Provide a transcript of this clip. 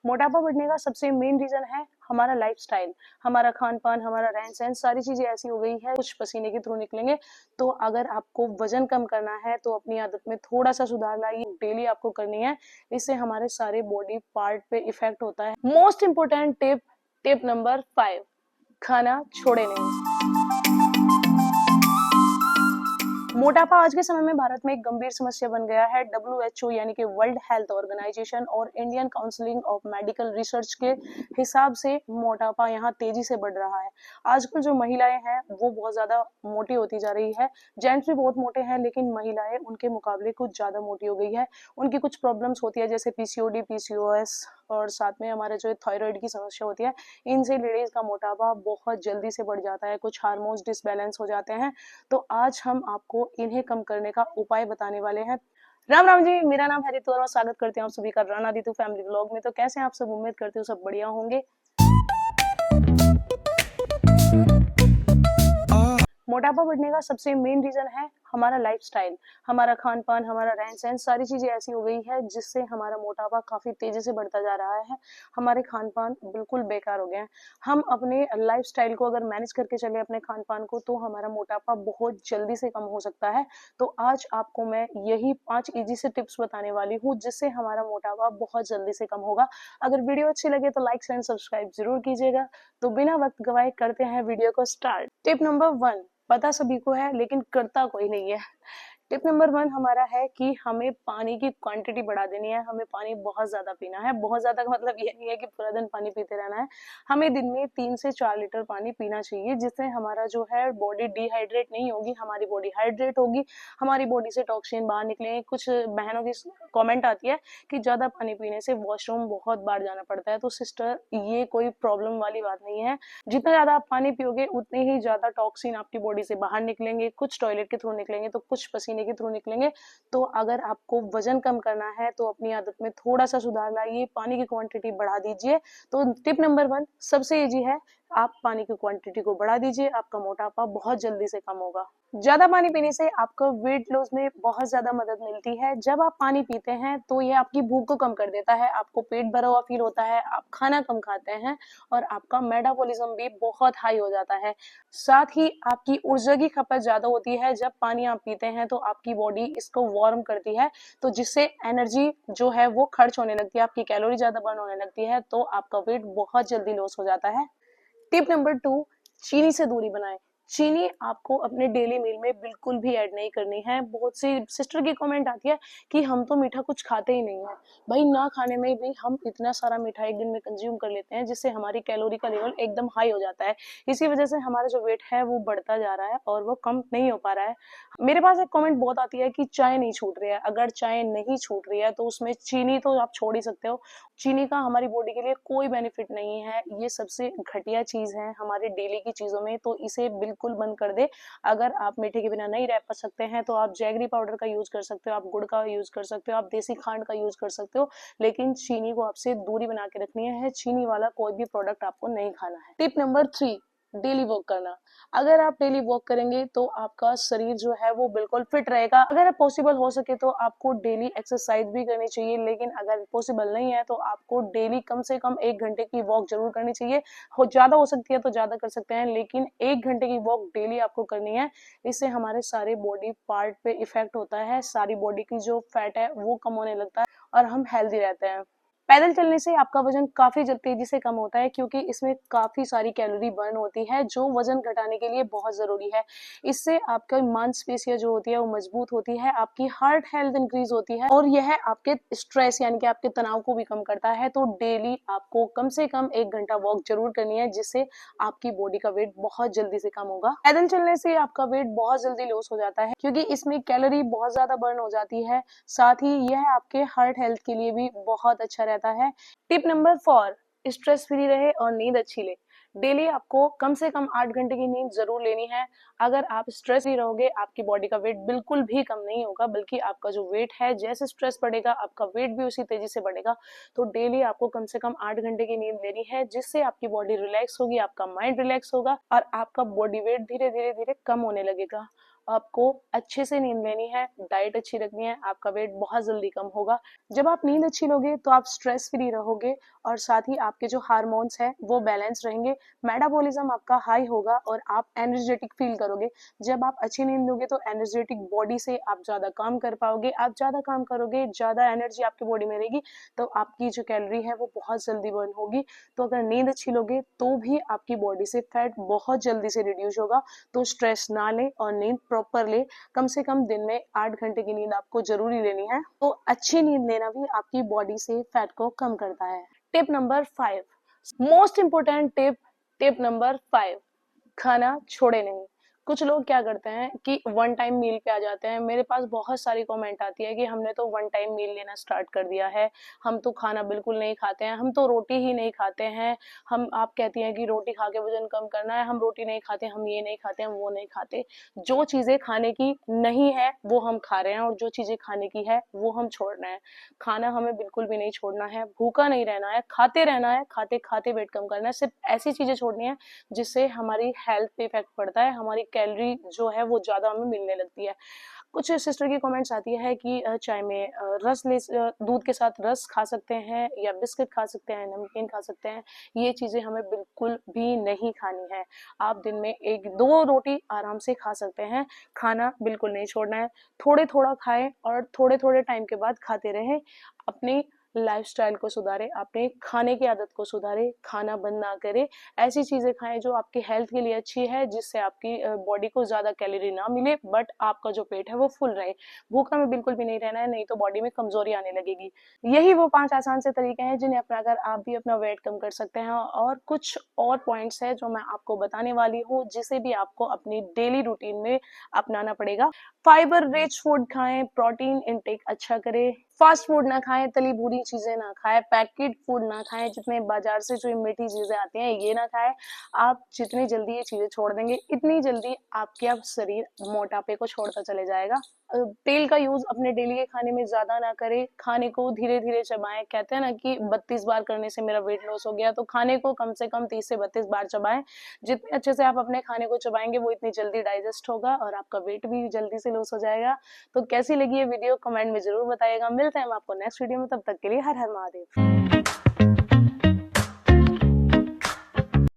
मोटापा बढ़ने का सबसे मेन रीजन है हमारा लाइफस्टाइल, हमारा खान पान, हमारा रहन सहन, सारी चीजें ऐसी हो गई है कुछ पसीने के थ्रू निकलेंगे। तो अगर आपको वजन कम करना है तो अपनी आदत में थोड़ा सा सुधार लाइए, डेली आपको करनी है। इससे हमारे सारे बॉडी पार्ट पे इफेक्ट होता है। Most important tip, tip number 5, खाना छोड़े नहीं। मोटापा आज के समय में भारत में एक गंभीर समस्या बन गया है। WHO यानी कि वर्ल्ड हेल्थ ऑर्गेनाइजेशन और Indian counselling of medical research के हिसाब से मोटापा यहाँ तेजी से बढ़ रहा है। आजकल जो महिलाएं हैं वो बहुत ज्यादा मोटी होती जा रही है। जेंट्स भी बहुत मोटे हैं लेकिन महिलाएं उनके मुकाबले कुछ ज्यादा मोटी हो गई है। उनकी कुछ प्रॉब्लम्स होती है जैसे PCOD, PCOS और साथ में हमारे जो थायराइड की समस्या होती है। इनसे लेडीज का मोटापा बहुत जल्दी से बढ़ जाता है, कुछ हार्मोन्स डिसबैलेंस हो जाते हैं। तो आज हम आपको इन्हें कम करने का उपाय बताने वाले हैं। राम राम जी, मेरा नाम है रितु और स्वागत करती हूँ आप सभी का राणा रितु फैमिली व्लॉग में। तो कैसे हैं आप सब? उम्मीद करती हूँ सब बढ़िया होंगे। मोटापा बढ़ने का सबसे मेन रीजन है हमारा लाइफस्टाइल, हमारा खान पान, हमारा रहन सहन, सारी चीजें ऐसी हो गई है जिससे हमारा मोटापा काफी तेजी से बढ़ता जा रहा है। हमारे खान पान बिल्कुल बेकार हो गए हैं। हम अपने लाइफस्टाइल को अगर मैनेज करके चले अपने खान पान को तो हमारा मोटापा बहुत जल्दी से कम हो सकता है। तो आज आपको मैं यही 5 इजी से टिप्स बताने वाली हूँ जिससे हमारा मोटापा बहुत जल्दी से कम होगा। अगर वीडियो अच्छी लगे तो लाइक एंड सब्सक्राइब जरूर कीजिएगा। तो बिना वक्त गवाए करते हैं वीडियो को स्टार्ट। टिप नंबर 1 पता सभी को है लेकिन करता कोई नहीं है। टिप नंबर 1 हमारा है कि हमें पानी की क्वांटिटी बढ़ा देनी है। हमें पानी बहुत ज्यादा पीना है। बहुत ज्यादा का मतलब ये नहीं है कि पूरा दिन पानी पीते रहना है। हमें दिन में 3 से 4 लीटर पानी पीना चाहिए जिससे हमारा जो है बॉडी डिहाइड्रेट नहीं होगी, हमारी बॉडी हाइड्रेट होगी, हमारी बॉडी से टॉक्सिन बाहर निकलेंगे। कुछ बहनों की कमेंट आती है कि ज्यादा पानी पीने से वॉशरूम बहुत बार जाना पड़ता है। तो सिस्टर, ये कोई प्रॉब्लम वाली बात नहीं है। जितना ज्यादा आप पानी पियोगे उतने ही ज्यादा टॉक्सिन आपकी बॉडी से बाहर निकलेंगे। कुछ टॉयलेट के थ्रू निकलेंगे तो कुछ पसीने के थ्रू निकलेंगे। तो अगर आपको वजन कम करना है तो अपनी आदत में थोड़ा सा सुधार लाइए, पानी की क्वांटिटी बढ़ा दीजिए। तो टिप नंबर 1 सबसे इजी है, आप पानी की क्वांटिटी को बढ़ा दीजिए, आपका मोटापा बहुत जल्दी से कम होगा। ज्यादा पानी पीने से आपको वेट लॉस में बहुत ज्यादा मदद मिलती है। जब आप पानी पीते हैं तो ये आपकी भूख को कम कर देता है, आपको पेट भरा हुआ फील होता है, आप खाना कम खाते हैं और आपका मेटाबॉलिज्म भी बहुत हाई हो जाता है। साथ ही आपकी ऊर्जा की खपत ज्यादा होती है। जब पानी आप पीते हैं तो आपकी बॉडी इसको वार्म करती है, तो जिससे एनर्जी जो है वो खर्च होने लगती है, आपकी कैलोरी ज्यादा बर्न होने लगती है, तो आपका वेट बहुत जल्दी लॉस हो जाता है। टिप नंबर 2, चीनी से दूरी बनाएं। चीनी आपको अपने डेली मील में बिल्कुल भी ऐड नहीं करनी है। बहुत सी सिस्टर की कमेंट आती है कि हम तो मीठा कुछ खाते ही नहीं है। भाई, ना खाने में भी हम इतना सारा मीठा एक दिन में कंज्यूम कर लेते हैं जिससे हमारी कैलोरी का लेवल एकदम हाई हो जाता है। इसी वजह से हमारा जो वेट है वो बढ़ता जा रहा है और वो कम नहीं हो पा रहा है। मेरे पास एक कमेंट बहुत आती है कि चाय नहीं छूट रही है। अगर चाय नहीं छूट रही है तो उसमें चीनी तो आप छोड़ ही सकते हो। चीनी का हमारी बॉडी के लिए कोई बेनिफिट नहीं है। ये सबसे घटिया चीज है हमारे डेली की चीजों में, तो इसे बिल्कुल बंद कर दे। अगर आप मीठे के बिना नहीं रह पा सकते हैं तो आप जैगरी पाउडर का यूज कर सकते हो, आप गुड़ का यूज कर सकते हो, आप देसी खांड का यूज कर सकते हो, लेकिन चीनी को आपसे दूरी बना के रखनी है। चीनी वाला कोई भी प्रोडक्ट आपको नहीं खाना है। टिप नंबर 3, डेली वॉक करना। अगर आप डेली वॉक करेंगे तो आपका शरीर जो है वो बिल्कुल फिट रहेगा। अगर पॉसिबल हो सके तो आपको डेली एक्सरसाइज भी करनी चाहिए, लेकिन अगर पॉसिबल नहीं है तो आपको डेली कम से कम 1 घंटे की वॉक जरूर करनी चाहिए। ज्यादा हो सकती है तो ज्यादा कर सकते हैं, लेकिन 1 घंटे की वॉक डेली आपको करनी है। इससे हमारे सारे बॉडी पार्ट पे इफेक्ट होता है, सारी बॉडी की जो फैट है वो कम होने लगता है और हम हेल्दी रहते हैं। पैदल चलने से आपका वजन काफी तेजी से कम होता है क्योंकि इसमें काफी सारी कैलोरी बर्न होती है जो वजन घटाने के लिए बहुत जरूरी है। इससे आपका मांसपेशियां जो होती है वो मजबूत होती है, आपकी हार्ट हेल्थ इंक्रीज होती है और यह आपके स्ट्रेस यानी कि आपके तनाव को भी कम करता है। तो डेली आपको कम से कम 1 घंटा वॉक जरूर करनी है जिससे आपकी बॉडी का वेट बहुत जल्दी से कम होगा। पैदल चलने से आपका वेट बहुत जल्दी लॉस हो जाता है क्योंकि इसमें कैलोरी बहुत ज्यादा बर्न हो जाती है। साथ ही यह आपके हार्ट हेल्थ के लिए भी बहुत अच्छा रहता है। टिप नंबर 4, स्ट्रेस फ्री रहे और नींद अच्छी ले। डेली आपको कम से कम 8 घंटे की नींद जरूर लेनी है। अगर आप स्ट्रेस फ्री रहोगे आपकी बॉडी का वेट बिल्कुल भी कम नहीं होगा, बल्कि आपका जो वेट है, जैसे स्ट्रेस बढ़ेगा आपका वेट भी उसी तेजी से बढ़ेगा। तो डेली आपको कम से कम 8 घंटे की नींद लेनी है जिससे आपकी बॉडी रिलैक्स होगी, आपका माइंड रिलैक्स होगा और आपका बॉडी वेट धीरे धीरे धीरे कम होने लगेगा। आपको अच्छे से नींद लेनी है, डाइट अच्छी रखनी है, आपका वेट बहुत जल्दी कम होगा। जब आप नींद अच्छी लोगे तो आप स्ट्रेस फ्री रहोगे और साथ ही आपके जो हार्मोन्स हैं वो बैलेंस रहेंगे, मेटाबॉलिज्म आपका हाई होगा और आप एनर्जेटिक फील करोगे। जब आप अच्छी नींद लोगे तो एनर्जेटिक बॉडी से आप ज्यादा काम कर पाओगे, आप ज्यादा काम करोगे, ज्यादा एनर्जी आपकी बॉडी में रहेगी, तो आपकी जो कैलोरी है वो बहुत जल्दी बर्न होगी। तो अगर नींद अच्छी लोगे तो भी आपकी बॉडी से फैट बहुत जल्दी से रिड्यूस होगा। तो स्ट्रेस ना ले और नींद प्रॉपर ले, कम से कम दिन में 8 घंटे की नींद आपको जरूरी लेनी है। तो अच्छी नींद लेना भी आपकी बॉडी से फैट को कम करता है। Tip number 5, most important tip, tip number 5, खाना छोड़े नहीं। कुछ लोग क्या करते हैं कि वन टाइम मील पे आ जाते हैं। मेरे पास बहुत सारी कमेंट आती है कि हमने तो वन टाइम मील लेना स्टार्ट कर दिया है, हम तो खाना बिल्कुल नहीं खाते हैं, हम तो रोटी ही नहीं खाते हैं। हम आप कहती हैं कि रोटी खा के वजन कम करना है, हम रोटी नहीं खाते, हम ये नहीं खाते, हम वो नहीं खाते। जो चीजें खाने की नहीं है वो हम खा रहे हैं और जो चीजें खाने की है वो हम छोड़ रहे हैं। खाना हमें बिल्कुल भी नहीं छोड़ना है, भूखा नहीं रहना है, खाते रहना है, खाते खाते वेट कम करना है। सिर्फ ऐसी चीजें छोड़नी है जिससे हमारी हेल्थ पे इफेक्ट पड़ता है, हमारी कैलोरी जो है वो ज्यादा हमें मिलने लगती है। कुछ सिस्टर की कमेंट्स आती है कि चाय में दूध के साथ रस खा सकते हैं या बिस्किट खा सकते हैं, नमकीन खा सकते हैं। ये चीजें हमें बिल्कुल भी नहीं खानी है। आप दिन में 1-2 रोटी आराम से खा सकते हैं, खाना बिल्कुल नहीं छोड़ना है। थोड़े थोड़ा खाएं और थोड़े थोड़े टाइम के बाद खाते रहें। अपनी लाइफस्टाइल को सुधारे, अपने खाने की आदत को सुधारे, खाना बंद ना करे। ऐसी चीजें खाएं जो आपकी हेल्थ के लिए अच्छी है, जिससे आपकी बॉडी को ज्यादा कैलोरी ना मिले बट आपका जो पेट है वो फुल रहे। भूखा में बिल्कुल भी नहीं रहना है, नहीं तो बॉडी में कमजोरी आने लगेगी। यही वो 5 आसान से तरीके हैं जिन्हें अपनाकर आप भी अपना वेट कम कर सकते हैं। और कुछ और पॉइंट्स है जो मैं आपको बताने वाली हूँ, जिसे भी आपको अपनी डेली रूटीन में अपनाना पड़ेगा। फाइबर रिच फूड खाएं, प्रोटीन इनटेक अच्छा करें, फास्ट फूड ना खाएं, तली बुरी चीजें ना खाएं, पैकेट फूड ना खाएं, जितने बाजार से जो मीठी चीजें आती हैं ये ना खाएं। आप जितनी जल्दी ये चीजें छोड़ देंगे इतनी जल्दी आपका शरीर मोटापे को छोड़ता चले जाएगा। तेल का यूज अपने डेली के खाने में ज्यादा ना करें, खाने को धीरे धीरे चबाएं। कहते हैं ना कि 32 बार करने से मेरा वेट लॉस हो गया, तो खाने को कम से कम 30 से 32 बार चबाएं। जितने अच्छे से आप अपने खाने को चबाएंगे वो इतनी जल्दी डाइजेस्ट होगा और आपका वेट भी जल्दी से लॉस हो जाएगा। तो कैसी लगी ये वीडियो कमेंट में जरूर बताइएगा। मिलते हैं हम आपको नेक्स्ट वीडियो में, तब तक के लिए हर हर महादेव।